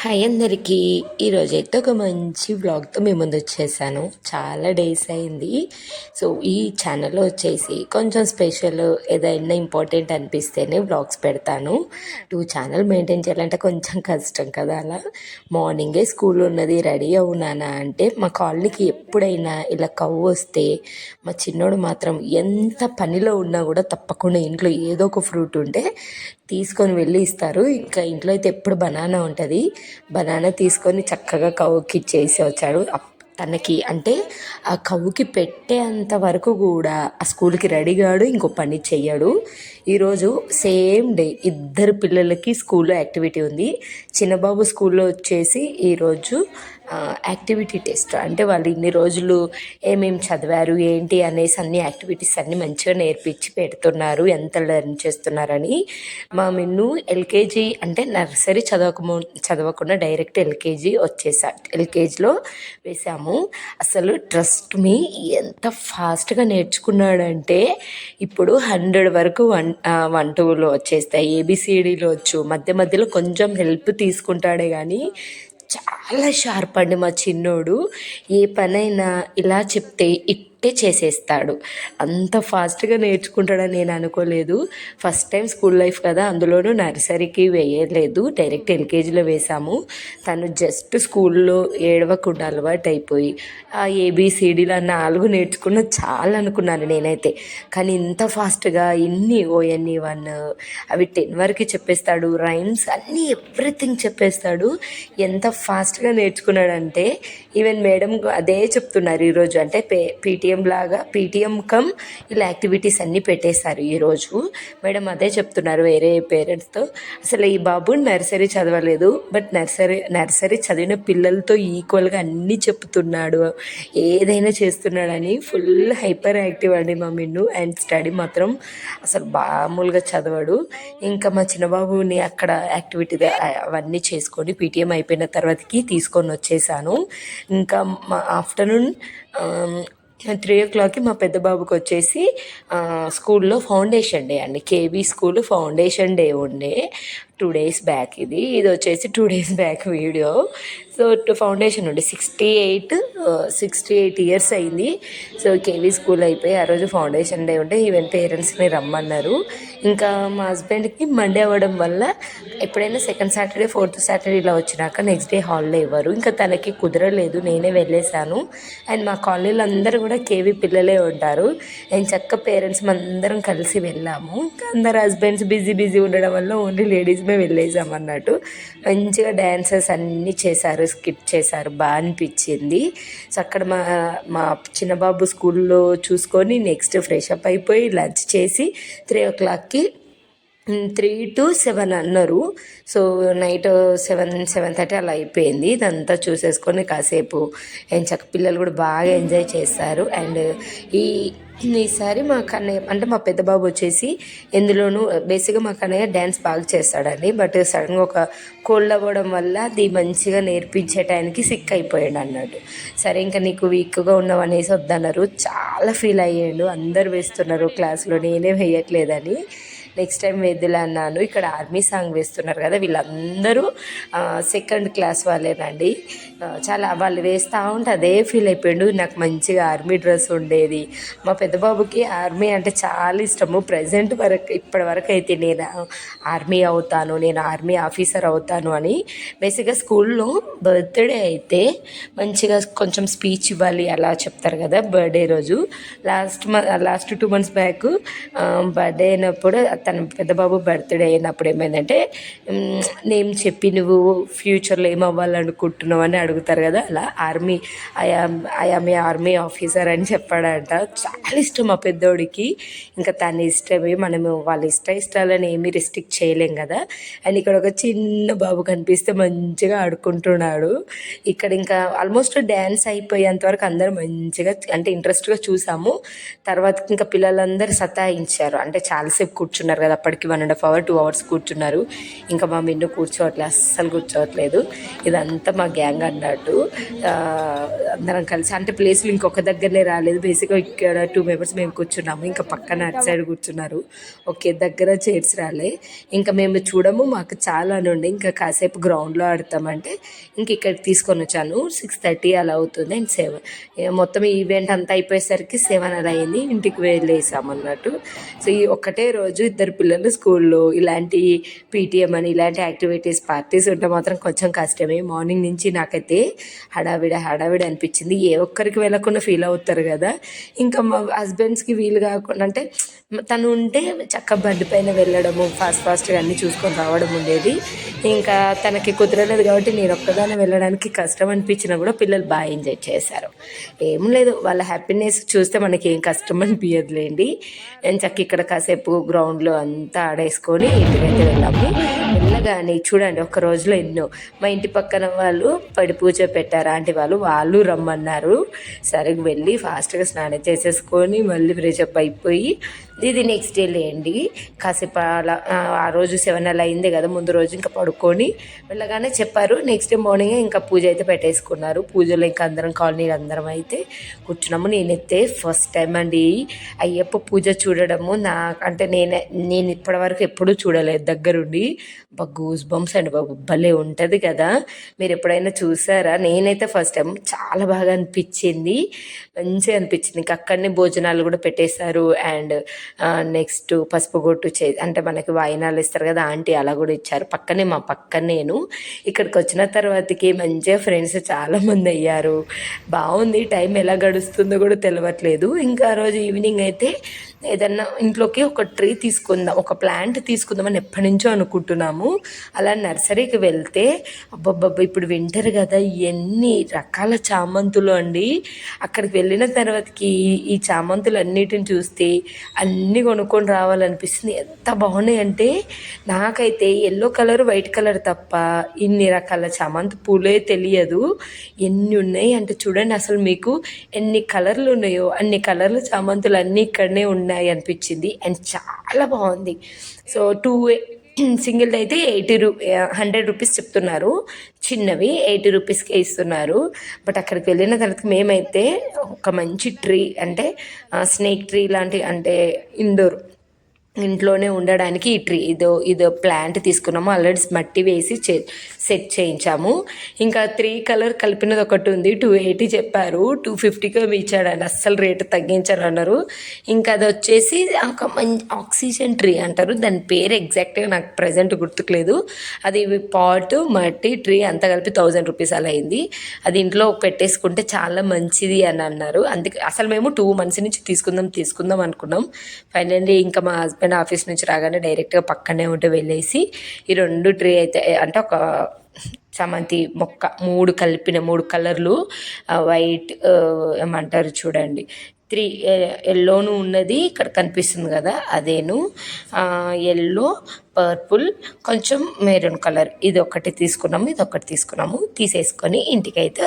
Hi అందరికీ. ఈరోజైతే ఒక మంచి వ్లాగ్తో మీ ముందు వచ్చేసాను. చాలా డేస్ అయింది. సో ఈ ఛానల్లో వచ్చేసి కొంచెం స్పెషల్ ఏదైనా ఇంపార్టెంట్ అనిపిస్తేనే వ్లాగ్స్ పెడతాను. ఛానల్ మెయింటైన్ చేయాలంటే కొంచెం కష్టం కదా. అలా మార్నింగే స్కూల్ ఉన్నది, రెడీ అవునానా అంటే మా కాలనీకి ఎప్పుడైనా ఇలా కవ్వు వస్తే మా చిన్నోడు మాత్రం ఎంత పనిలో ఉన్నా కూడా తప్పకుండా ఇంట్లో ఏదో ఒక ఫ్రూట్ ఉంటే తీసుకొని వెళ్ళి ఇస్తారు. ఇంకా ఇంట్లో అయితే ఎప్పుడు బనానా ఉంటుంది. బనానా తీసుకొని చక్కగా కవ్వుకి ఇచ్చేసి వచ్చాడు. తనకి అంటే ఆ కవ్వుకి పెట్టేంత వరకు కూడా ఆ స్కూల్కి రెడీ కాడు, ఇంకో పని చెయ్యడు. ఈరోజు సేమ్ డే ఇద్దరు పిల్లలకి స్కూల్లో యాక్టివిటీ ఉంది. చిన్నబాబు స్కూల్లో వచ్చేసి ఈరోజు యాక్టివిటీ టెస్ట్, అంటే వాళ్ళు ఇన్ని రోజులు ఏమేమి చదివారు ఏంటి అనేసి అన్ని యాక్టివిటీస్ అన్నీ మంచిగా నేర్పించి పెడుతున్నారు, ఎంత లెర్న్ చేస్తున్నారని. మా మిన్ను ఎల్కేజీ అంటే నర్సరీ చదవకుండా డైరెక్ట్ ఎల్కేజీ ఎల్కేజీలో వేసాము. అసలు ట్రస్ట్ మీ ఎంత ఫాస్ట్గా నేర్చుకున్నాడంటే ఇప్పుడు 100 వరకు 1 2లో వచ్చేస్తాయి, ఏబిసిడీలో వచ్చు. మధ్య మధ్యలో కొంచెం హెల్ప్ తీసుకుంటాడే కానీ చాలా షార్ప్ అండి మా చిన్నోడు. ఏ పనైనా ఇలా చెప్తే ఇట్టే చేసేస్తాడు. అంత ఫాస్ట్గా నేర్చుకుంటాడని నేను అనుకోలేదు. ఫస్ట్ టైం స్కూల్ లైఫ్ కదా, అందులోనూ నర్సరీకి వేయలేదు, డైరెక్ట్ ఎల్కేజీలో వేసాము. తను జస్ట్ స్కూల్లో ఏడవకుండా అలవాటు అయిపోయి ఆ ఏబిసిడీలు 4 నేర్చుకున్న చాలా అనుకున్నాను నేనైతే. కానీ ఇంత ఫాస్ట్గా ఇన్ని ONE1 అవి 10 వరకు చెప్పేస్తాడు. రైమ్స్ అన్నీ ఎవ్రీథింగ్ చెప్పేస్తాడు. ఎంత ఫాస్ట్గా నేర్చుకున్నాడంటే ఈవెన్ మేడం అదే చెప్తున్నారు ఈరోజు. అంటే పీటీఎం కమ్ ఇలా యాక్టివిటీస్ అన్నీ పెట్టేశారు ఈరోజు. మేడం అదే చెప్తున్నారు వేరే పేరెంట్స్తో. అసలు ఈ బాబు నర్సరీ చదవలేదు, బట్ నర్సరీ చదివిన పిల్లలతో ఈక్వల్గా అన్నీ చెప్తున్నాడు, ఏదైనా చేస్తున్నాడని. ఫుల్ హైపర్ యాక్టివ్ అండి మా మిన్ను. అండ్ స్టడీ మాత్రం అసలు మామూలుగా చదవడు. ఇంకా మా చిన్నబాబుని అక్కడ యాక్టివిటీ అవన్నీ చేసుకొని పీటీఎం అయిపోయిన తర్వాతకి తీసుకొని వచ్చేసాను. ఇంకా మా ఆఫ్టర్నూన్ 3 o'clockకి మా పెద్ద బాబుకి వచ్చేసి స్కూల్లో ఫౌండేషన్ డే అండి. కేవీ స్కూల్ ఫౌండేషన్ డే ఉండే 2 days బ్యాక్. ఇది వచ్చేసి 2 days back video. So foundation ఉండే 68 ఇయర్స్ అయింది. సో కేవీ స్కూల్ అయిపోయి ఆ రోజు ఫౌండేషన్ డే ఉంటే ఈవెన్ పేరెంట్స్ని రమ్మన్నారు. ఇంకా మా హస్బెండ్కి మండే అవ్వడం వల్ల ఎప్పుడైనా సెకండ్ సాటర్డే, ఫోర్త్ సాటర్డే ఇలా వచ్చినాక నెక్స్ట్ డే హాలిడే ఇవ్వరు. ఇంకా తనకి కుదరలేదు, నేనే వెళ్ళేసాను. అండ్ మా కాలనీలో అందరూ కూడా కేవీ పిల్లలే ఉంటారు. అండ్ చక్క పేరెంట్స్ అందరం కలిసి వెళ్ళాము. ఇంకా అందరు హస్బెండ్స్ బిజీ ఉండడం వల్ల ఓన్లీ లేడీస్మే వెళ్ళేసాం అన్నట్టు. మంచిగా డ్యాన్సెస్ అన్నీ చేశారు, స్కిట్ చేశారు, బాగా అనిపించింది. సో అక్కడ మా చిన్నబాబు స్కూల్లో చూసుకొని నెక్స్ట్ ఫ్రెష్ అప్ అయిపోయి లంచ్ చేసి 3 o'clockకి 3 to 7 అన్నారు. సో నైట్ 7:30 అలా అయిపోయింది. ఇదంతా చూసేసుకొని కాసేపు చక్క పిల్లలు కూడా బాగా ఎంజాయ్ చేస్తారు. అండ్ ఈసారి మా కన్నయ్య అంటే మా పెద్ద బాబు వచ్చేసి ఎందులోనూ బేసిక్గా మా కన్నయ్య డ్యాన్స్ బాగా చేస్తాడండి. బట్ సడన్గా ఒక కోల్డ్ అవ్వడం వల్ల అది మంచిగా నేర్పించే టైంకి సిక్ అయిపోయాడు అన్నట్టు. సరే ఇంకా నీకు వీక్గా ఉన్నావు అనేసి వద్దన్నారు. చాలా ఫీల్ అయ్యాడు. అందరు వేస్తున్నారు క్లాస్లో, నేనే వేయట్లేదని. నెక్స్ట్ టైం వేద్దులే అన్నాను. ఇక్కడ ఆర్మీ సాంగ్ వేస్తున్నారు కదా, వీళ్ళందరూ 2nd క్లాస్ వాళ్ళేనండి. చాలా వాళ్ళు వేస్తూ ఉంటే అదే ఫీల్ అయిపోయాడు. నాకు మంచిగా ఆర్మీ డ్రెస్ ఉండేది. మా పెద్ద బాబుకి ఆర్మీ అంటే చాలా ఇష్టము. ఇప్పటి వరకు అయితే నేను ఆర్మీ అవుతాను, నేను ఆర్మీ ఆఫీసర్ అవుతాను అని. బేసిక్గా స్కూల్లో బర్త్డే అయితే మంచిగా కొంచెం స్పీచ్ ఇవ్వాలి అలా చెప్తారు కదా బర్త్డే రోజు. లాస్ట్ 2 months బ్యాక్ బర్త్డే అయినప్పుడు తన పెద్ద బాబు బర్త్డే అయినప్పుడు ఏమైందంటే నేమ్ చెప్పి నువ్వు ఫ్యూచర్లో ఏమవ్వాలనుకుంటున్నావు అని అడుగుతారు కదా, అలా ఐఆమ్ ఏ ఆర్మీ ఆఫీసర్ అని చెప్పాడంట. చాలా ఇష్టం మా పెద్దోడికి. ఇంకా తన ఇష్టమే, మనము వాళ్ళ ఇష్టాలని ఏమీ రెస్ట్రిక్ట్ చేయలేం కదా. అండ్ ఇక్కడ ఒక చిన్న బాబు కనిపిస్తే మంచిగా ఆడుకుంటున్నాడు. ఇక్కడ ఇంకా ఆల్మోస్ట్ డ్యాన్స్ అయిపోయేంత వరకు అందరూ మంచిగా అంటే ఇంట్రెస్ట్గా చూసాము. తర్వాత ఇంకా పిల్లలందరూ సతాయించారు, అంటే చాలాసేపు కూర్చున్నారు కూర్చున్నారు కదా, అప్పటికి 1.5 hours 2 hours కూర్చున్నారు. ఇంకా మా మిన్ను కూర్చోవట్లేదు, అస్సలు కూర్చోవట్లేదు. ఇదంతా మా గ్యాంగ్ అన్నట్టు. అందరం కలిసి అంటే ప్లేస్లు ఇంకొక దగ్గరనే రాలేదు. బేసిక్గా ఇక్కడ 2 members మేము కూర్చున్నాము, ఇంకా పక్కన అటు సైడ్ కూర్చున్నారు. ఒకే దగ్గర చైర్స్ రాలే. ఇంకా మేము చూడము, మాకు చాలా అని ఉండే ఇంకా కాసేపు గ్రౌండ్లో ఆడతామంటే ఇంక ఇక్కడికి తీసుకొని వచ్చాను. 6:30 అలా అవుతుంది అండ్ 7 మొత్తం ఈవెంట్ అంతా అయిపోయేసరికి 7 అలా అయింది. ఇంటికి వెళ్ళేసామన్నట్టు. సో ఈ ఒక్కటే రోజు ఇద్దరు పిల్లలు స్కూల్లో ఇలాంటి పీటీఎం అని ఇలాంటి యాక్టివిటీస్ పార్టీస్ ఉంటే మాత్రం కొంచెం కష్టమే. మార్నింగ్ నుంచి నాకైతే హడావిడి అనిపించింది. ఏ ఒక్కరికి వెళ్ళకుండా ఫీల్ అవుతారు కదా. ఇంకా మా హస్బెండ్స్కి వీలు కాకుండా అంటే తను ఉంటే చక్క బండి పైన వెళ్ళడము, ఫాస్ట్గా అన్నీ చూసుకొని రావడం ఉండేది. ఇంకా తనకి కుదరలేదు కాబట్టి నేను ఒక్కదాన్ని వెళ్ళడానికి కష్టం అనిపించినా కూడా పిల్లలు బాగా ఎంజాయ్ చేశారు. ఏం లేదు, వాళ్ళ హ్యాపీనెస్ చూస్తే మనకి ఏం కష్టం అనిపించదులేండి. నేను చక్క ఇక్కడ కాసేపు గ్రౌండ్లో అంతా ఆడేసుకొని ఇంటికైతే వెళ్ళాము. వెళ్ళగానే చూడండి ఒక్క రోజులో ఎన్నో. మా ఇంటి పక్కన వాళ్ళు పడి పూజ పెట్టారు ఆంటీ వాళ్ళు రమ్మన్నారు. సరే వెళ్ళి ఫాస్ట్గా స్నానం చేసేసుకొని మళ్ళీ ఫ్రెషప్ అయిపోయి ఇది నెక్స్ట్ డే లేండి. కాసేపు అలా ఆ రోజు 7 అలా అయింది కదా, ముందు రోజు ఇంకా పడుకొని వెళ్ళగానే చెప్పారు. నెక్స్ట్ డే మార్నింగే ఇంకా పూజ అయితే పెట్టేసుకున్నారు. పూజలో ఇంకా అందరం కాలనీలు అందరం అయితే కూర్చున్నాము. నేనైతే ఫస్ట్ టైం అండి అయ్యప్ప పూజ చూడడము. అంటే నేను ఇప్పటివరకు ఎప్పుడూ చూడలేదు దగ్గరుండి. గూస్ బంప్స్ అండి బాబు, భలే ఉంటుంది కదా. మీరు ఎప్పుడైనా చూసారా? నేనైతే ఫస్ట్ టైం, చాలా బాగా అనిపించింది, మంచిగా అనిపించింది. ఇంకా అక్కడనే భోజనాలు కూడా పెట్టేశారు. అండ్ నెక్స్ట్ పసుపు కొట్టు అంటే మనకి వాయినాలు ఇస్తారు కదా ఆంటీ, అలా కూడా ఇచ్చారు. మా పక్కన నేను ఇక్కడికి వచ్చిన తర్వాతకి మంచిగా ఫ్రెండ్స్ చాలామంది అయ్యారు. బాగుంది, టైం ఎలా గడుస్తుందో కూడా తెలియట్లేదు. ఇంకా ఆ రోజు ఈవినింగ్ అయితే ఏదన్నా ఇంట్లోకి ఒక ట్రీ తీసుకుందాం, ఒక ప్లాంట్ తీసుకుందామని ఎప్పటి నుంచో అనుకుంటున్నాము. అలా నర్సరీకి వెళ్తే అబ్బబ్బబ్బ ఇప్పుడు వింటర్ కదా, ఎన్ని రకాల చామంతులు అండి. అక్కడికి వెళ్ళిన తర్వాతకి ఈ చామంతులు అన్నిటిని చూస్తే అన్నీ కొనుక్కొని రావాలనిపిస్తుంది. ఎంత బాగున్నాయి అంటే నాకైతే ఎల్లో కలర్ వైట్ కలర్ తప్ప ఇన్ని రకాల చామంతి పూలే తెలియదు. ఎన్ని ఉన్నాయి అంటే చూడండి, అసలు మీకు ఎన్ని కలర్లు ఉన్నాయో అన్ని కలర్ల చామంతులు అన్నీ ఇక్కడనే ఉన్నాయి అనిపించింది. అండ్ చాలా బాగుంది. సో సింగిల్ అయితే 100 రూపీస్ చెప్తున్నారు, చిన్నవి 80 రూపీస్కే ఇస్తున్నారు. బట్ అక్కడికి వెళ్ళిన తర్వాత మేమైతే ఒక మంచి ట్రీ అంటే స్నేక్ ట్రీ లాంటి అంటే ఇంట్లోనే ఉండడానికి ఈ ట్రీ ఇదో ప్లాంట్ తీసుకున్నాము. ఆల్రెడీ మట్టి వేసి సెట్ చేయించాము. ఇంకా 3 కలర్ కలిపినది ఒకటి ఉంది, 280 చెప్పారు, 250కి ఇచ్చాడండి. అస్సలు రేటు తగ్గించారు అన్నారు. ఇంకా అది వచ్చేసి ఒక మంచి ఆక్సిజన్ ట్రీ అంటారు, దాని పేరు ఎగ్జాక్ట్గా నాకు ప్రజెంట్ గుర్తుకులేదు. అది పాట్ మట్టి ట్రీ అంతా కలిపి 1000 రూపీస్ అలా అయింది. అది ఇంట్లో పెట్టేసుకుంటే చాలా మంచిది అని అన్నారు. అందుకే అసలు మేము 2 months నుంచి తీసుకుందాం అనుకున్నాం. ఫైనల్లీ ఇంకా మా హస్బెండ్ ఆఫీస్ నుంచి రాగానే డైరెక్ట్గా పక్కనే ఉంటే వెళ్ళేసి ఈ 2 ట్రీ అయితే అంటే ఒక చామంతి మొక్క 3 కలర్లు వైట్ ఏమంటారు చూడండి, 3 ఎల్లోను ఉన్నది ఇక్కడ కనిపిస్తుంది కదా, అదేను ఎల్లో, పర్పుల్, కొంచెం మెరూన్ కలర్, ఇది ఒకటి తీసుకున్నాము తీసేసుకొని ఇంటికైతే